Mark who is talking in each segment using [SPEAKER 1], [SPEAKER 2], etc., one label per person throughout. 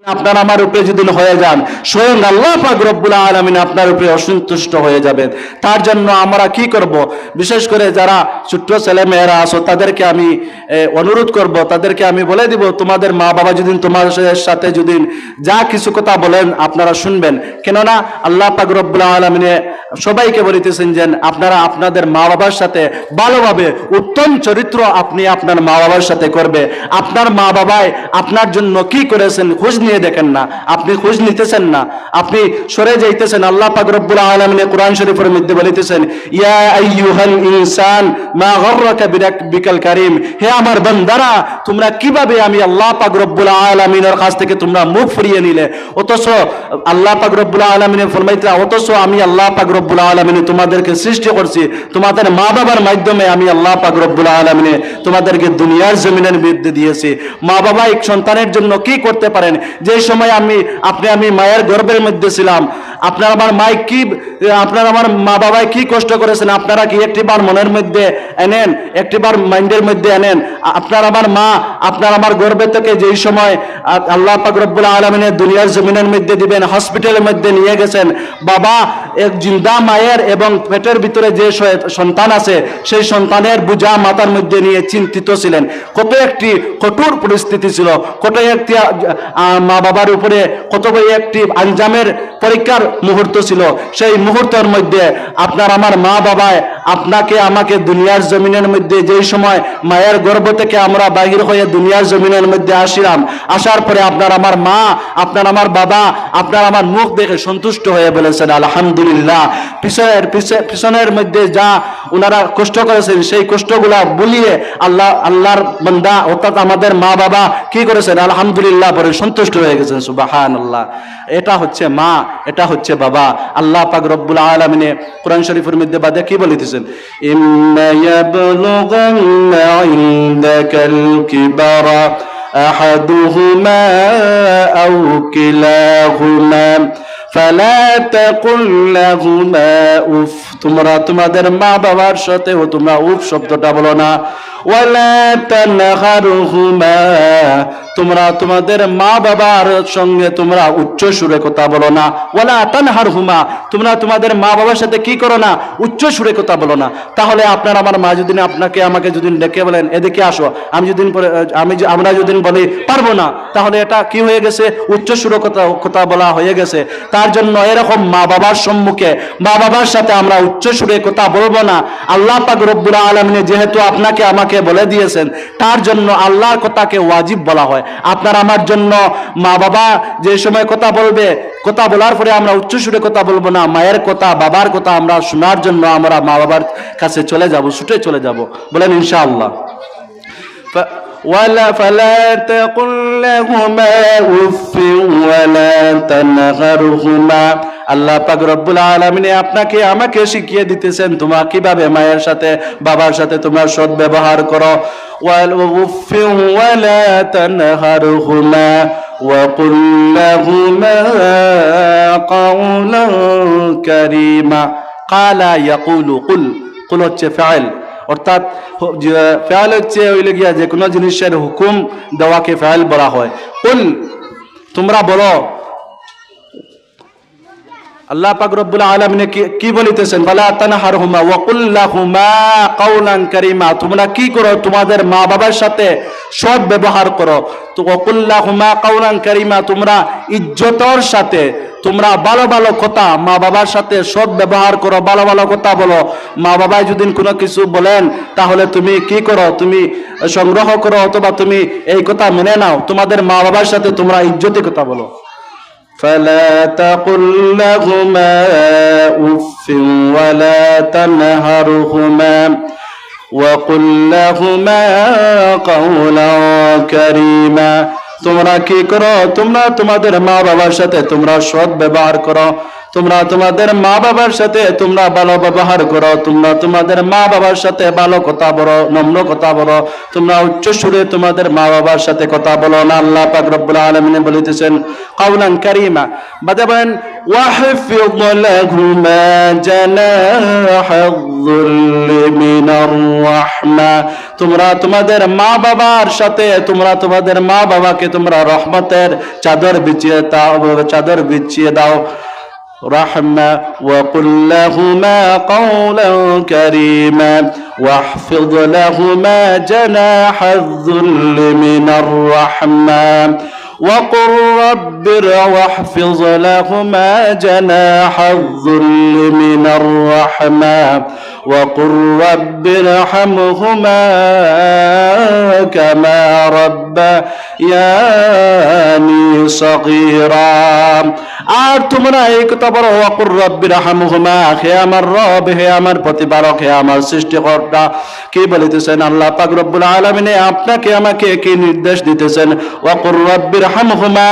[SPEAKER 1] আপনার আমার উপরে যদি হয়ে যান, স্বয়ং আল্লাহ পাক রব্বুল আলামিন আপনার উপরে অসন্তুষ্ট হয়ে যাবেন। তার জন্য আমরা কি করব? বিশেষ করে যারা ছোট্ট ছেলে মেয়েরা আছো তাদেরকে আমি অনুরোধ করব, তাদেরকে আমি বলে দিব, তোমাদের মা বাবা যদি তোমাদের সাথে যদি যা কিছু কথা বলেন আপনারা শুনবেন। কেননা আল্লাহ পাক রব্বুল আলামিন সবাইকে বলিতেছেন যে আপনারা আপনাদের মা বাবার সাথে ভালোভাবে উত্তম চরিত্র আপনি আপনার মা বাবার সাথে করবে। আপনার মা বাবাই আপনার জন্য কি করেছেন খোঁজ নিয়ে দেখেন না, আপনি খোঁজ নিতেছেন না, আপনি সরে যাইতেছেন। আল্লাহ পাক রব্বুল আলামিন কোরআন শরীফের মধ্যে বলিতেছেন, ইয়া আইয়ুহাল ইনসান মা গররাকা বিরাব্বিকাল কারীম, হে আমার বান্দারা তোমরা কিভাবে আমি আল্লাহ পাক রব্বুল আলামিনের কাছ থেকে তোমরা মুখ ফিরিয়ে নিলে। অথচ আল্লাহ পাক রব্বুল আলামিন ফরমাইতে, অথচ আমি আল্লাহ পাক রব্বুল আলামিন তোমাদেরকে সৃষ্টি করছি, তোমাদের মা বাবার মাধ্যমে আমি আল্লাহ পাক রব্বুল আলামিন তোমাদেরকে দুনিয়ার জমিনের মধ্যে দিয়েছি। মা বাবা এক সন্তানের জন্য কি করতে পারেন? যে সময় আমি মায়ের গর্ভের মধ্যে ছিলাম, আপনার আমার মাই কি, আপনার আমার মা বাবাই কি কষ্ট করেছেন আপনারা কি একটিবার মনের মধ্যে এনেন, একটিবার মাইন্ডের মধ্যে এনেন? আপনার আমার মা আপনার আমার গর্ভে থেকে যেই সময় আল্লাহ পাক রব্বুল আলামিনের দুনিয়ার জমিনের মধ্যে দিবেন, হসপিটালের মধ্যে নিয়ে গেছেন, বাবা এক জিন্দা মায়ের এবং পেটের ভিতরে যে সন্তান আছে সেই সন্তানের বোঝা মাথার মধ্যে নিয়ে চিন্তিত ছিলেন। কত একটি কঠোর পরিস্থিতি ছিল, কত একটি মা বাবার উপরে কত একটি আঞ্জামের পরীক্ষার মুহূর্ত ছিল। সেই মুহূর্তের মধ্যে আপনার আমার মা বাবায় আপনাকে আমাকে দুনিয়ার জমিনের মধ্যে যেই সময় মায়ের গর্ভ থেকে আমরা বাহির হয়ে দুনিয়ার জমিনের মধ্যে আসিলাম, আসার পরে আপনার আমার মা আপনার আমার বাবা আপনার আমার মুখ দেখে সন্তুষ্ট হয়ে বলেছেন আলহামদুলিল্লাহ। পিছনের মধ্যে যা ওনারা কষ্ট করেছেন সেই কষ্টগুলা বলিয়ে আল্লাহর বান্দা অর্থাৎ আমাদের মা বাবা কি করেছেন? আলহামদুলিল্লাহ বলে সন্তুষ্ট হয়ে গেছেন। সুবহানাল্লাহ। এটা হচ্ছে মা, এটা হচ্ছে বাবা। আল্লাহ পাক রব্বুল আলামিন কোরআন শরীফের মধ্যে বাদে কি বলিতেছেন? ইম্মা ইয়াবলুগান্না ইনদাকাল কিবারা আহাদুহুমা আও কিলাহুমা ফালা তাকুল লাহুমা উফ, তোমরা তোমাদের মা বাবার সাথে তোমরা উফ শব্দটা বলো না। ওয়ালা তানহারহুমা, তোমরা তোমাদের মা বাবার সঙ্গে তোমরা উচ্চ সুরে কথা বলো না। ওয়ালা তানহারহুমা, তোমরা তোমাদের মা বাবার সাথে কি করো না? উচ্চ সুরে কথা বলো না। তাহলে আপনার আমার মা যদি আমাকে যদি ডেকে বলেন এদিকে আসো, আমরা যদি বলি পারবো না, তাহলে এটা কি হয়ে গেছে? উচ্চ সুরে কথা বলা হয়ে গেছে। তার জন্য এরকম মা বাবার সম্মুখে মা বাবার সাথে আমরা উচ্চ সুরে কথা বলবো না। আল্লাহ পাক রব্বুল আলামিন যেহেতু আপনাকে আমাকে বলে দিয়েছেন, তার জন্য আল্লাহর কথাকে ওয়াজিব বলা হয়। আপনার আমার জন্য মা বাবা যে সময় কথা বলবে, কথা বলার পরে আমরা উচ্চ সুরে কথা বলবো না। মায়ের কথা বাবার কথা আমরা শোনার জন্য আমরা মা বাবার কাছে চলে যাব, ছুটে চলে যাব। বলেন ইনশাআল্লাহ। ولا فلا تقل لهما اف ولا تنهرهما, আল্লাহ পাক রব্বুল আলামিন আপনাকে আমাকে শিখিয়ে দিতেছেন তোমরা কিভাবে মায়ের সাথে বাবার সাথে তোমরা সৎ ব্যবহার করো। ওয়াল উফ ওয়ালা তানহারহুমা ওয়া কুল লাহুমা কাওলান কারীমা। কালা ইয়াকুলু, কুল হচ্ছে ফাইল, অর্থাৎ ফাইল হচ্ছে ওইলে গিয়া যে কোনো জিনিসের হুকুম দেওয়াকে ফাইল বলা হয়। কুল, তোমরা বলো। আল্লাহ পাক রব্বুল আলামিন কি বলিতেছেন? ফালা তানহারহুমা ওয়া কুল লাহুমা কাওলান কারীমা, তোমরা কি করো? তোমাদের মা বাবার সাথে সৎ ব্যবহার করো। তো ওয়া কুল লাহুমা কাওলান কারীমা, তোমরা ইজ্জতের সাথে তোমরা ভালো ভালো কথা মা বাবার সাথে সৎ ব্যবহার করো, ভালো ভালো কথা বলো। মা বাবা যদি কোনো কিছু বলেন তাহলে তুমি কি করো? তুমি সংগ্রহ করো অথবা তুমি এই কথা মেনে নাও। তোমাদের মা বাবার সাথে তোমরা ইজ্জতে কথা বলো। فلا تقل لهما أف ولا تنهرهما وقل لهما قولا كريما, তোমরা কি করো? তোমরা তোমাদের মা বাবার সাথে তোমরা সৎ ব্যবহার করো, তোমরা তোমাদের মা বাবার সাথে তোমরা ভালো ব্যবহার করো, তোমরা তোমাদের মা বাবার সাথে ভালো কথা বলো, নম্র কথা বলো, তোমরা উচ্চ সুরে তোমাদের মা বাবার সাথে কথা বলো না। আল্লাহ পাক রব্বুল আলামিন বলিতেছেন কাওলান কারীমা, বাদে বলেন ওয়াহফিয লাহুমা জানাহায-যুল্লি মিনার রাহমা, তোমরা তোমাদের মা বাবার সাথে তোমরা তোমাদের মা বাবাকে তোমরা রহমতের চাদর বিছিয়ে দাও رحمة وقل لهما قولا كريما واحفظ لهما جناح الذل من الرحمة وقل رب واحفظ لهما جناح الذل من الرحمة وقل رب ارحمهما كما ربياني صغيرا। আর তোমরা এই কথা বলো ওয়াকুর রব্বির হামহুমা, হে আমার রব, হে আমার প্রতিপালক, হে আমার সৃষ্টিকর্তা। কি বলিতেছেন আল্লাহ পাক রব্বুল আলামিন আপনাকে আমাকে কি নির্দেশ দিতেছেন? ওয়াকুর রব্বির হামহুমা,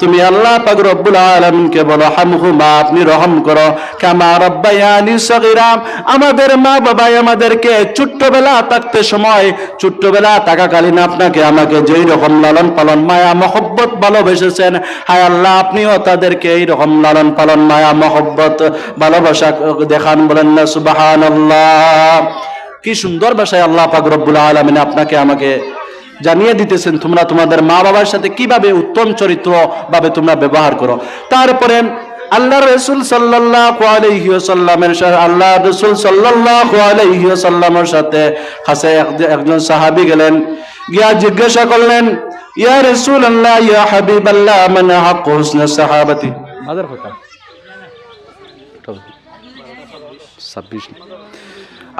[SPEAKER 1] তুমি আল্লাহ পাক রব্বুল আলামিনকে বলো হামহুমা, আপনি রহম করো, কামা রব্বায়ানি সগীরা, আমাদের মা বাবাই আমাদেরকে ছোট্টবেলা থাকাকালীন আপনাকে আমাকে যেই রকম লালন পালন মায়া মহব্বত ভালোবেসেছেন, হায় আল্লাহ আপনিও তাদেরকে এইরকম লালন পালন মায়া মহব্বত ভালোবাসা দেখান। বলেন না সুবহানাল্লাহ। কি সুন্দর ভাষায় আল্লাহ পাক রব্বুল আলামিন আপনাকে আমাকে জানিয়ে দিতেছেন তোমরা তোমাদের মা বাবার সাথে কিভাবে উত্তম চরিত্র ভাবে তোমরা ব্যবহার করো। তারপরে আল্লাহ রাসূল সাল্লাল্লাহু আলাইহি ওয়াসাল্লামের সাথে কাছে একজন সাহাবী গেলেন, গিয়া জিজ্ঞাসা করলেন, ইয়া রাসূলুল্লাহ ইয়া হাবিবাল্লাহ মান হাক্কু হুসনা সাহাবাতি। মাদার কথা 26।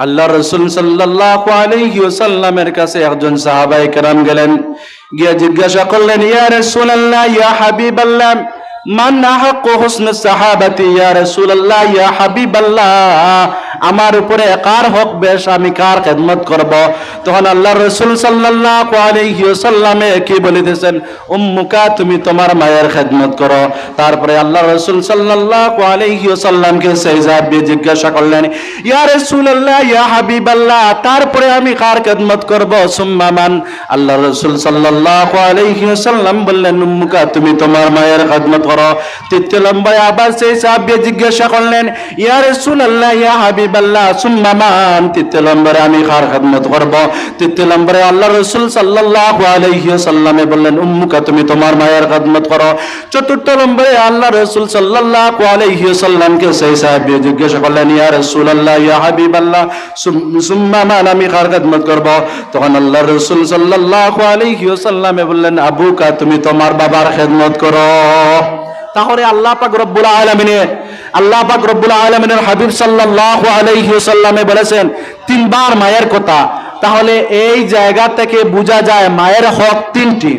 [SPEAKER 1] আল্লাহ রাসূল সাল্লাল্লাহু আলাইহি ওয়াসাল্লামের কাছে একজন সাহাবায়ে কেরাম গেলেন, গিয়া জিজ্ঞাসা করলেন, ইয়া রাসূলুল্লাহ ইয়া হাবিবাল্লাহ মান হাক্কু হুসনা সাহাবাতি, ইয়া রাসূলুল্লাহ ইয়া হাবিবাল্লাহ আমার উপরে কার হক বেশ, আমি কার খেদমত করব? তখন আল্লাহ রাসূল সাল্লাল্লাহু আলাইহি ওয়াসাল্লামে কি বলিতেছেন, উম্মুকা, তুমি তোমার মায়ের খেদমত করো। তারপরে আল্লাহ রাসূল সাল্লাল্লাহু আলাইহি ওয়াসাল্লামকে সেই সাহাবী জিজ্ঞাসা করলেন, ইয়া রাসূলুল্লাহ ইয়া হাবিবাল্লাহ তারপরে আমি কার খেদমত করব? সুম্মা মান, আল্লাহ রাসূল সাল্লাল্লাহু আলাইহি ওয়াসাল্লাম বললেন, উম্মুকা, তুমি তোমার মায়ের খেদমত করো। তৃতীয় নম্বরে আবার সেই সাহাবী জিজ্ঞাসা করলেন, ইয়া রাসূলুল্লাহ ইয়া হাবিবাল্লাহ সুম্মা মান, তৃতীয় নম্বরে আমি কার খেদমত করব? তৃতীয় নম্বরে আল্লাহ রাসূল সাল্লাল্লাহু আলাইহি ওয়াসাল্লামে বললেন, উম্মুকা, তুমি তোমার মায়ের খেদমত করো। চতুর্থ নম্বরে আল্লাহ রাসূল সাল্লাল্লাহু আলাইহি ওয়াসাল্লামকে সেই সাহাবী জিজ্ঞাসা করলেন, ইয়া রাসূলুল্লাহ ইয়া হাবিবাল্লাহ সুম্মা মান, আমি কার খেদমত করব? তখন আল্লাহ রাসূল সাল্লাল্লাহু আলাইহি ওয়াসাল্লামে বললেন, আবুকা, তুমি তোমার বাবার খেদমত করো। তাহলে আল্লাহ পাক রব্বুল আলামিনের হাবিব সাল্লাল্লাহু আলাইহি ওয়াসাল্লামে বলেছেন তিনবার মায়ের কথা। তাহলে এই জায়গা থেকে বোঝা যায় মায়ের হক তিনটি।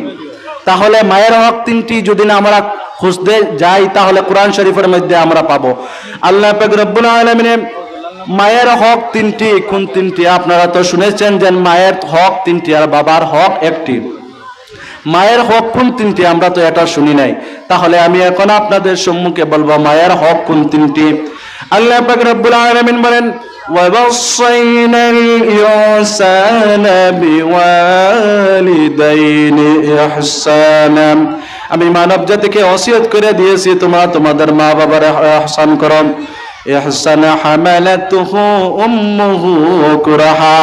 [SPEAKER 1] তাহলে মায়ের হক তিনটি যদি না আমরা খুঁজতে যাই তাহলে কোরআন শরীফের মধ্যে আমরা পাবো। আল্লাহ পাক রব্বুল আলামিনের মায়ের হক তিনটি। কোন তিনটি? আপনারা তো শুনেছেন যে মায়ের হক তিনটি আর বাবার হক একটি। মায়ের হক কোন তিনটি? আমরা তো এটা শুনি নাই। তাহলে আমি এখন আপনাদের সম্মুখে বলবো মায়ের হক কোন তিনটি। আল্লাহ পাক রব্বুল আলামিন বলেন, وَوَصَّيْنَا الْإِنسَانَ بِوَالِدَيْهِ إِحْسَانًا, আমি মানব জাতিকে ওসিয়ত করে দিয়েছি তোমরা তোমাদের মা বাবার ইহসান করো। ইহসানা হামালাতুহু উম্মুহু কুরহা,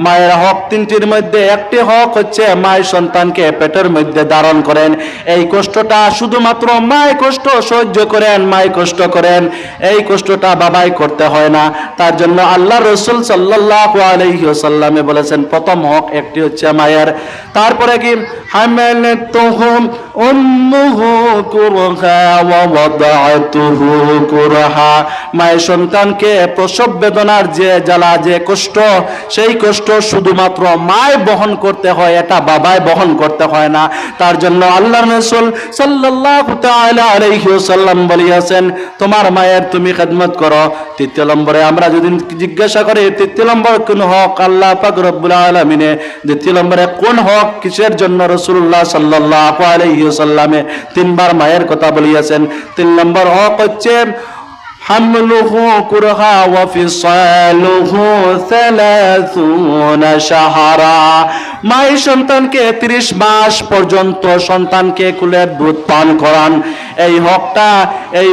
[SPEAKER 1] মায়ের হক তিনটির মধ্যে একটি হক হচ্ছে মায়ের সন্তানকে পেটের মধ্যে ধারণ করেন। এই কষ্টটা শুধুমাত্র মায় কষ্ট সহ্য করেন, মায় কষ্ট করেন, এই কষ্টটা বাবাই করতে হয় না। তার জন্য আল্লাহ রাসূল সাল্লাল্লাহু আলাইহি ওয়াসাল্লামে বলেছেন প্রথম হক একটি হচ্ছে মায়ের। তারপরে কি, হামালাতুহু উম্মুহু কুরহা ওয়া ওয়াদাআতুহু কুরহা, মায়ের সন্তানকে প্রসব বেদনার যে জ্বালা, যে কষ্ট, সেই কষ্ট কষ্ট শুধুমাত্র মায় বহন করতে হয়, এটা বাবায় বহন করতে হয় না। তার জন্য আল্লাহর রাসূল সাল্লাল্লাহু তাআলা আলাইহি ওয়াসাল্লাম বলেছেন, তোমার মায়ের তুমি খেদমত করো। তৃতীয় নম্বরে আমরা যদি জিজ্ঞাসা করি তৃতীয় নম্বর কোন হক আল্লাহ পাক রব্বুল আলামিনে, দ্বিতীয় নম্বরে কোন হক কিসের জন্য রাসূলুল্লাহ সাল্লাল্লাহু আলাইহি ওয়াসাল্লামে তিনবার মায়ের কথা বলিয়েছেন। তিন নম্বর হক হচ্ছে হামলুহু কুরহা ওয়া ফিসালুহু 30 শাহরা, মাই সন্তানকে 30 মাস পর্যন্ত সন্তানকে কুলের দুধ পান করান। এই হকটা, এই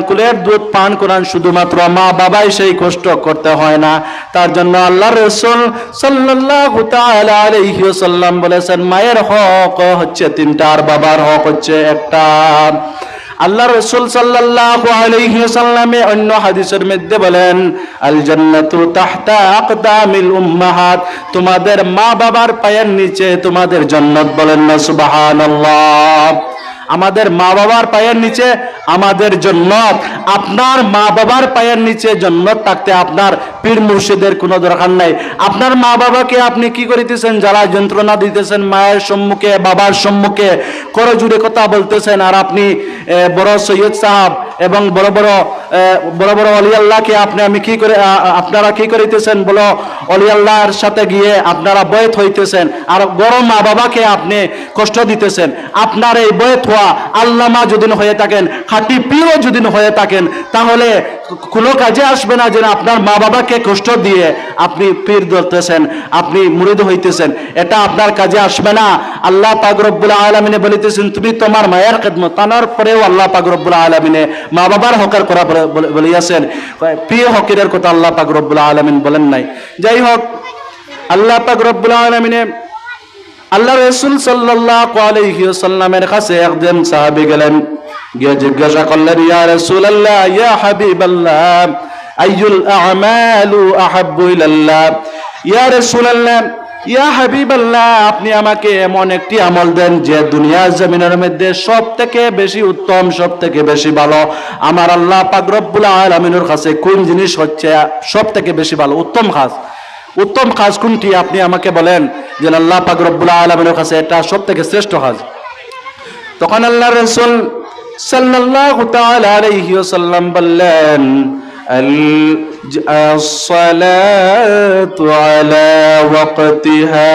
[SPEAKER 1] কুলের দুধ পান করান শুধুমাত্র মা বাবাই সেই কষ্ট করতে হয় না। তার জন্য আল্লাহর রাসূল সাল্লাল্লাহু তাআলা আলাইহি ওয়াসাল্লাম বলেছেন মায়ের হক হচ্ছে তিনটা আর বাবার হক হচ্ছে একটা। আল্লাহ রাসূল সাল্লাল্লাহু আলাইহি ওয়াসাল্লামে অন্য হাদিসের মধ্যে বলেন, আল জান্নাতু তাহতা আকদামিল উম্মাহাত, তোমাদের মা বাবার পায়ের নিচে তোমাদের জান্নাত। বলেন না সুবহানাল্লাহ। আমাদের মা বাবার পায়ের নিচে আমাদের জান্নাত। আপনার মা বাবার পায়ের নিচে জান্নাত থাকতে আপনার পীর মুর্শিদের কোনো দরকার নাই। আপনার মা বাবাকে আপনি কি করিতেছেন, জ্বালা যন্ত্রণা দিতেছেন মায়ের সম্মুখে বাবার সম্মুখে, করজুড়ে কথা বলতেছেন। আর আপনি বড় সৈয়দ সাহেব এবং বড় বড় অলি আল্লাহকে আপনারা কি করিতেছেন, বলো অলি আল্লাহর সাথে গিয়ে আপনারা বয়ত হইতেছেন, আর বড় মা বাবাকে আপনি কষ্ট দিতেছেন। আপনার এই বয়ত হওয়া আল্লামা যদি হয়ে থাকেন, খাঁটি পীরও যদি হয়ে থাকেন, তাহলে কোনো কাজে আসবে না যে আপনার মা বাবাকে কষ্ট দিয়ে আপনি পীর ধরতেছেন, আপনি মুরিদ হইতেছেন, এটা আপনার কাজে আসবে না। আল্লাহ পাক রব্বুল আলামিনে বলিতেছেন তুমি তোমার মায়ের খেদমত। তার পরেও আল্লাহ পাক রব্বুল আলামিনে মা বাবার হকের কথা বলিয়াছেন, প্রিয় হকের কথা আল্লাহ পাক রব্বুল আলামিন বলেন নাই। যাই হোক, আল্লাহ পাক রব্বুল আলামিনে আল্লাহ রাসূল সাল্লাল্লাহু আলাইহি ওয়াসাল্লামের কাছে একজন সাহাবী গেলেন, গিয়ে জিজ্ঞাসা করলেন, ইয়া রাসূলুল্লাহ, ইয়া হাবিবাল্লাহ, আইয়ুল আমালু আহাব্বু ইলাল্লাহ। ইয়া রাসূলুল্লাহ, ইয়া হাবিবাল্লাহ, আপনি আমাকে এমন একটি আমল দেন যে দুনিয়ার জমিনের মধ্যে সব থেকে বেশি উত্তম, সব থেকে বেশি ভালো। আমার আল্লাহ পাক রব্বুল আলামিনের কাছে কোন জিনিস হচ্ছে সব থেকে বেশি ভালো, উত্তম কাজ? উত্তম কাজ কোনটি আপনি আমাকে বলেন যে আল্লাহ পাক রব্বুল আলামিনের কাছে এটা সব থেকে শ্রেষ্ঠ কাজ। তখন আল্লাহর রাসূল সাল্লাল্লাহু তাআলা আলাইহি ওয়াসাল্লাম বললেন, as-salatu ala waqtiha।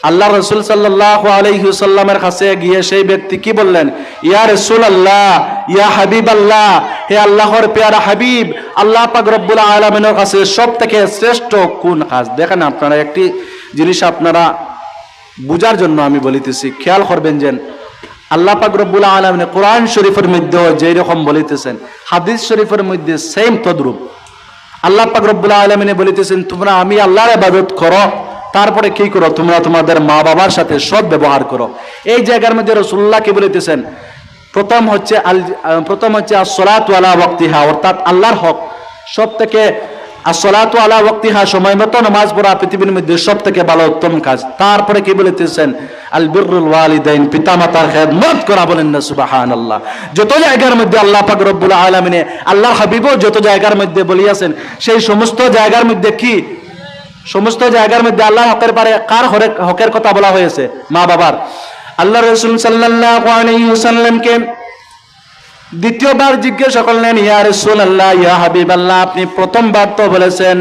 [SPEAKER 1] আল্লাহ রাসূল সাল্লাল্লাহু আলাইহি ওয়াসাল্লামের কাছে গিয়ে সেই ব্যক্তি কি বললেন, ইয়া রাসূলুল্লাহ, ইয়া হাবিবাল্লাহ, হে আল্লাহর পেয়ারা হাবিব, আল্লাহ পাক রব্বুল আলামিনের কাছে সবথেকে শ্রেষ্ঠ কোন কাজ? দেখেন আপনারা একটি জিনিস আপনারা বুঝার জন্য আমি বলিতেছি, খেয়াল করবেন যে আল্লাহ পাক রব্বুল আলামিন কোরআন শরীফের মধ্যে যেই রকম বলিতেছেন, হাদিস শরীফের মধ্যে সেম তদ্রূপ। আল্লাহ পাক রব্বুল আলামিন বলিতেছেন তোমরা আমি আল্লাহর ইবাদত করো, তারপরে কি করো, তোমরা তোমাদের মা বাবার সাথে সৎ ব্যবহার করো। এই জায়গার মধ্যে রাসূলুল্লাহ কি বলিতেছেন, প্রথম হচ্ছে as-salatu ala waqtiha, অর্থাৎ আল্লাহর হক সব থেকে as-salatu ala waqtiha, সময় মতো নামাজ পড়া পৃথিবীর মধ্যে সব থেকে ভালো উত্তম কাজ। তারপরে কি বলিতেছেন, আল বিররুল ওয়ালিদাইন, পিতা মাতার খেদমত করা। বলেন না সুবহানাল্লাহ। যত জায়গার মধ্যে আল্লাহ পাক রব্বুল আলামিনে আল্লাহর হাবিবও যত জায়গার মধ্যে বলিয়াছেন, সেই সমস্ত জায়গার মধ্যে কি, সমস্ত জায়গার মধ্যে আল্লাহ হকের পারে কার হকের কথা বলা হয়েছে? মা বাবার। আল্লাহ রাসূল সাল্লাল্লাহু আলাইহি ওয়াসাল্লামকে দ্বিতীয়বার জিজ্ঞাসা করলেন, ইয়া রাসূলুল্লাহ, ইয়া হাবিবাল্লাহ, আপনি প্রথমবার তো বলেছেন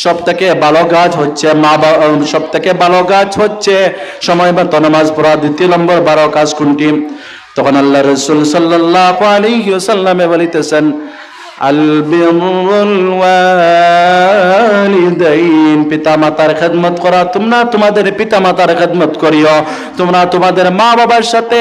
[SPEAKER 1] সব থেকে ভালো কাজ হচ্ছে সব থেকে ভালো কাজ হচ্ছে সময় মতো নামাজ পড়া, দ্বিতীয় নম্বর ভালো কাজ কোনটি? তখন আল্লাহ রাসূল সাল্লাল্লাহু আলাইহি ওয়াসাল্লামে বলিতেছেন, আল বিররুল ওয়ালিদাইন, পিতা মাতার খেদমত করা। তোমরা তোমাদের পিতা মাতার খেদমত করিও, তোমরা তোমাদের মা বাবার সাথে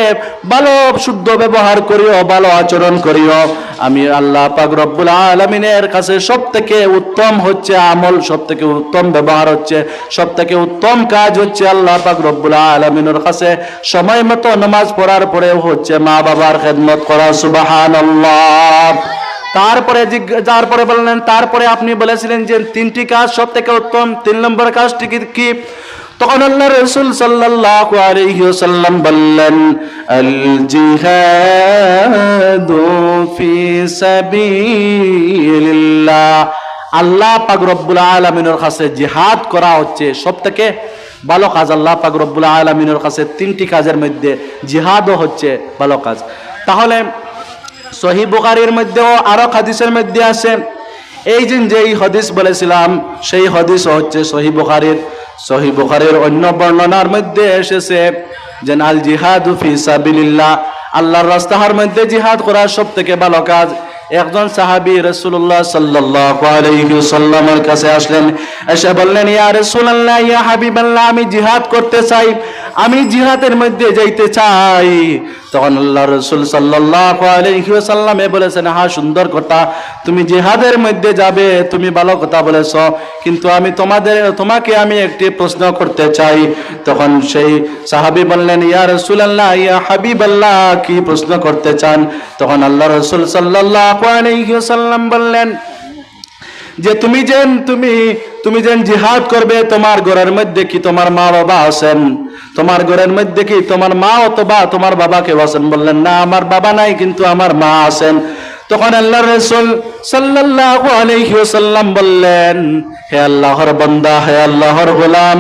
[SPEAKER 1] ভালো শুদ্ধ ব্যবহার করিও, ভালো আচরণ করিও। আমি আল্লাহ পাক রব্বুল আলামিনের কাছে সব থেকে উত্তম হচ্ছে আমল, সব থেকে উত্তম ব্যবহার হচ্ছে, সব থেকে উত্তম কাজ হচ্ছে আল্লাহ পাক রব্বুল আলামিনের কাছে সময় মতো নামাজ পড়ার পরেও হচ্ছে মা বাবার খেদমত করা। সুবহানাল্লাহ। তারপরে বললেন, তারপরে আপনি বলেছিলেন যে তিনটি কাজ সব থেকে উত্তম, 3 নম্বর কাজটি কি? তখন আল্লাহ রাসূল সাল্লাল্লাহু আলাইহি ওয়াসাল্লাম বললেন, আল জিহাদু ফি সাবিলিল্লাহ, আল্লাহ পাক রব্বুল আলামিনের কাছে জিহাদ করা হচ্ছে সবথেকে ভালো কাজ। আল্লাহ পাক রব্বুল আলামিনের কাছে তিনটি কাজের মধ্যে জিহাদও হচ্ছে ভালো কাজ। তাহলে সহিহ বুখারীর মধ্যেও আরো হাদিসের মধ্যে আছে, এই যেই হাদিস বলেছিলাম সেই হাদিস হচ্ছে সহিহ বুখারীর অন্য বর্ণনার মধ্যে এসেছে যে আল জিহাদু ফি সাবিলিল্লাহ, আল্লাহর রাস্তার মধ্যে জিহাদ করা সবথেকে ভালো কাজ। একজন সাহাবী রাসূলুল্লাহ সাল্লাল্লাহু আলাইহি ওয়াসাল্লামের কাছে আসলেন, এসে বললেন, ইয়া রাসূলুল্লাহ, ইয়া হাবিবাল্লাহ, আমি জিহাদ করতে চাই, আমি জিহাদের মধ্যে যাইতে চাই। তখন আল্লাহ রাসূল সাল্লাল্লাহু আলাইহি ওয়াসাল্লামে বলেছেন, হ্যাঁ সুন্দর কথা, তুমি জিহাদের মধ্যে যাবে, তুমি ভালো কথা বলেছ, কিন্তু আমি তোমাকে আমি একটি প্রশ্ন করতে চাই। তখন সেই সাহাবী বললেন, ইয়া রাসূলুল্লাহ, ইয়া হাবিবাল্লাহ, কি প্রশ্ন করতে চান? তখন আল্লাহ রাসূল সাল্লাল্লাহু আলাইহি ওয়াসাল্লাম বললেন যে তুমি যেন জিহাদ করবে, তোমার ঘরের মধ্যে কি তোমার মা বাবা আছেন? তোমার ঘরের মধ্যে কি তোমার মা অথবা তোমার বাবা কেউ আছেন? বললেন, না, আমার বাবা নাই, কিন্তু আমার মা আছেন। তখন আল্লাহর রাসূল সাল্লাল্লাহু আলাইহি ওয়াসাল্লাম বললেন, হে আল্লাহর বান্দা, হে আল্লাহর গোলাম,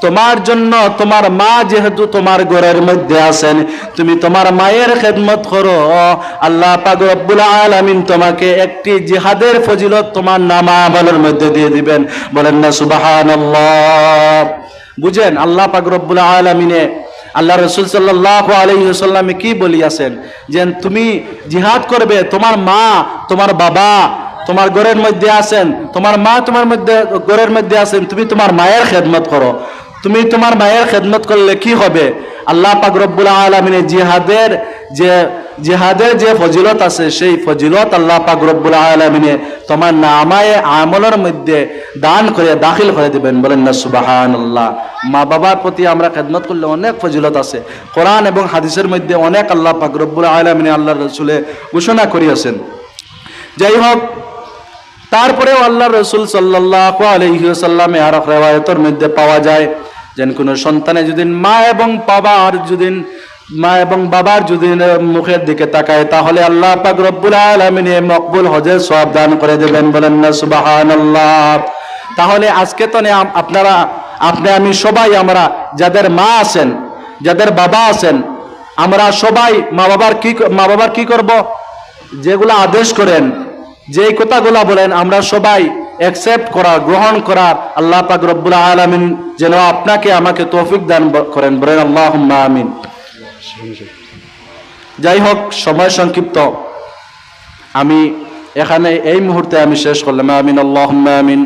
[SPEAKER 1] তোমার জন্য তোমার মা যেহেতু তোমার ঘরের মধ্যে আছেন, তুমি তোমার মায়ের খেদমত করো, আল্লাহ পাক রব্বুল আলামিন তোমাকে একটি জিহাদের ফজিলত তোমার নামা আমলের মধ্যে দিয়ে দিবেন। বলেন না সুবহানাল্লাহ। বুঝেন, আল্লাহ পাক রব্বুল আলামিনে আল্লাহ রাসূল সাল্লাল্লাহু আলাইহি ওয়াসাল্লামে কি বলিয়াছেন যে তুমি জিহাদ করবে, তোমার মা তোমার বাবা তোমার ঘরের মধ্যে আছেন, তোমার মা তোমার ঘরের মধ্যে আছেন, তুমি তোমার মায়ের খেদমত করো। তুমি তোমার মায়ের খেদমত করলে কি হবে? আল্লাহ পাক রব্বুল আলামিনের জিহাদের যে ফজিলত আছে, সেই ফজিলত আল্লাহ পাক রব্বুল আলামিনে তোমার নামায়ে আমলের মধ্যে দান করে দাখিল করে দিবেন। বলেন না সুবহানাল্লাহ। মা বাবার প্রতি আমরা খেদমত করলে অনেক ফজিলত আছে, কোরআন এবং হাদিসের মধ্যে অনেক আল্লাহ পাক রব্বুল আলামিনে আল্লাহর রাসূলে ঘোষণা করিয়াছেন। যাই হোক, তারপরেও আল্লাহর রাসূল সাল্লাল্লাহু আলাইহি ওয়াসাল্লামে আর রিওয়ায়াতের মধ্যে পাওয়া যায় যে কোন সন্তানে যদি মা এবং বাবার যদি মুখের দিকে তাকায়, তাহলে আল্লাহ পাক রব্বুল আলামিন মকবুল হজের সওয়াব দান করে দেবেন। বলেন না সুবহানাল্লাহ। তাহলে আজকে তো আপনি আমি সবাই, আমরা যাদের মা আছেন, যাদের বাবা আছেন, আমরা সবাই মা বাবার কি করব? যেগুলো আদেশ করেন, যেই কথাগুলা বলেন, আমরা সবাই অ্যাকসেপ্ট করার, গ্রহণ করার আল্লাহ পাক রব্বুল আলামিন যেন আপনাকে আমাকে তৌফিক দান করেন। বলেন আল্লাহুম্মা আমিন। যাই হোক, সময় সংক্ষিপ্ত, আমি এখানে এই মুহূর্তে আমি শেষ করলাম। আমিন, আল্লাহুম্মা আমিন।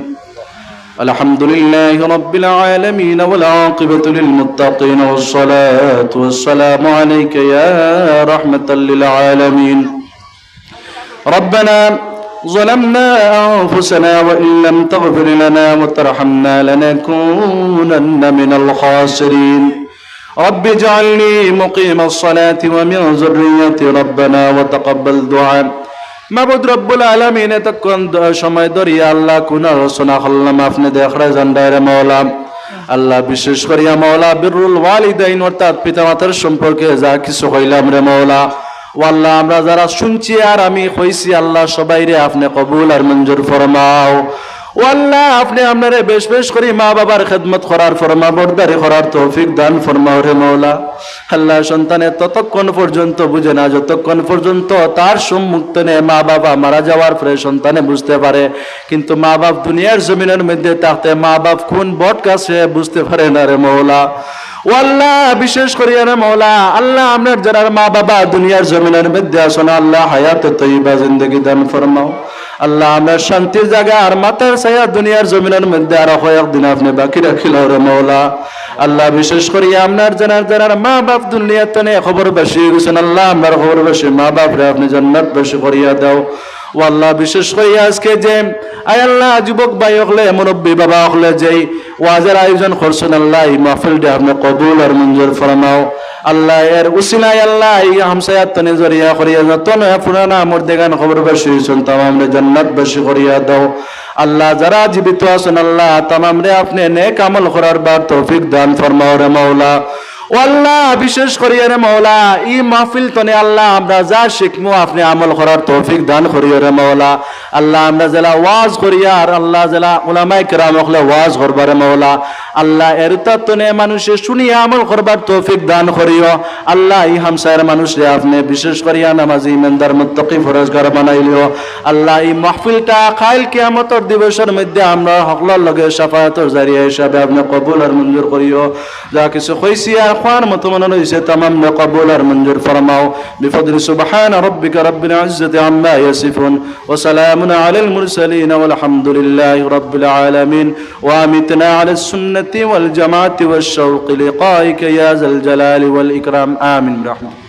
[SPEAKER 1] আলহামদুলিল্লাহি রাব্বিল আলামিন ওয়াল আকিবাতু লিল মুত্তাকিন ওয়াস সালাতু ওয়াস সালামু আলাইকা ইয়া রাহমাতাল লিল আলামিন। ربنا ظلمنا أنفسنا وإن لم تغفر لنا وترحمنا لنكونن من الخاسرين رب اجعلني مقيم الصلاة ومن ذريتي ربنا وتقبل دعاء মাবুদ রব্বুল আলামিন এতক্ষণ সময় ধরিয়া আল্লাহ কোন রচনা করলাম আপনি দেখরে জান্ডারে মাওলা। আল্লাহ বিশেষ করিয়া মাওলা বিরুল ওয়ালিদাইন অর্থাৎ পিতামাতার সম্পর্কে যা কিছু হইলাম রে মাওলা, ও আল্লাহ আমরা যারা শুনছি আর আমি হইছি, আল্লাহ সবাই রে আপনি কবুল আর মঞ্জুর ফরমাও। ও আল্লাহ আপনি আপনারে বেশ বেশ করি মা বাবার খেদমত করার, ফরমাবরদারি করার তৌফিক দান ফরমাও রে মাওলা। আল্লাহ সন্তানের ততক্ষণ পর্যন্ত বুঝে না যতক্ষণ পর্যন্ত তার সম্মুখে মা বাবা মারা যাওয়ার পরে সন্তানে বুঝতে পারে, কিন্তু মা বাপ দুনিয়ার জমিনের মধ্যে থাকতে মা বাপ কোন বট গাছে বুঝতে পারে না রে মাওলা। ও আল্লাহ বিশেষ করিয়া রে মাওলা, আল্লাহ আপনার যারা মা বাবা দুনিয়ার জমিনের মধ্যে আসেন, আল্লাহ হায়াতে তৈবা জিন্দগি দান ফরমাও। আল্লাহ আমরা শান্তির জায়গা আর মাতার ছায়া দুনিয়ার জমিনের মধ্যে আরো কয়েকদিন আপনি বাকি রাখিল রে মাওলা। আল্লাহ বিশেষ করিয়া আপনার যারা মা বাপ দুনিয়াতে নেই খবর বেশি গেছেন, আল্লাহ আমার খবর বেশি মা বাপ রে আপনি জান্নাত বেশি করিয়া দাও। ও আল্লাহ বিশেষ করিয়া আজকে যে আল্লাহ যুবক ভাই হলে, মুরব্বী বাবা হলে যেই ওয়াজের আয়োজন করছেন, আল্লাহ এই মাহফিলটা আপনি কবুল আর মঞ্জুর ফরমাও। আল্লাহ এর উসিলায় আল্লাহ এই হামসায়াত তনে জরিয়া করিয়া যত নয়া পুরানা আমর দেগান খবর বেশি হয়েছেন তামাম রে জান্নাত বেশি করিয়া দাও। আল্লাহ যারা জীবিত আছেন, আল্লাহ তামাম রে আপনি নেক আমল করার বার তৌফিক দান ফরমাও রে মাওলা। ও ও আল্লাহ বিশেষ করিয়া রে মৌলা ই মাহফিল তনে আল্লাহ আমরা যা শিখমু আপনি আমল করার তৌফিক দান করিও রে মৌলা আল্লাহ আমরা জেলা ওয়াজ করিয়া আর আল্লাহ জেলা উলামায়ে কেরাম হলে ওয়াজ করবার মৌলা আল্লাহ এর তনে মানুষে শুনিয়া আমল করবার তৌফিক দান করিও আল্লাহ এই হামসায়ের মানুষরে আপনি বিশেষ করিয়া নামাজি ইমানদার মুত্তাকি ফরজগার বানাইলিও আল্লাহ এই মাহফিলটা কাল কিয়ামতের দিবসের মধ্যে আমরা সকলের লগে শাফায়াতের জারিয়া হিসাবে আপনি কবুল আর মঞ্জুর করিও যা কিছু কইছি আর খান মত মনে হইছে तमाम কবুল আর মঞ্জুর ফরমাও বিফদলি সুবহান রাব্বিকা রাব্বিল ইজ্জাতি আম্মা ইয়াসিফুন ওয়া সালামুন আলাল মুরসালিন ওয়াল হামদুলিল্লাহি রাব্বিল আলামিন ওয়া আমিতনা আলাস সুন্নতি ওয়াল জামাআতি ওয়াশ শাওqi লিকাইকা ইয়া যাল জালালি ওয়াল ইকরাম আমিন রাহমাতুল্লাহ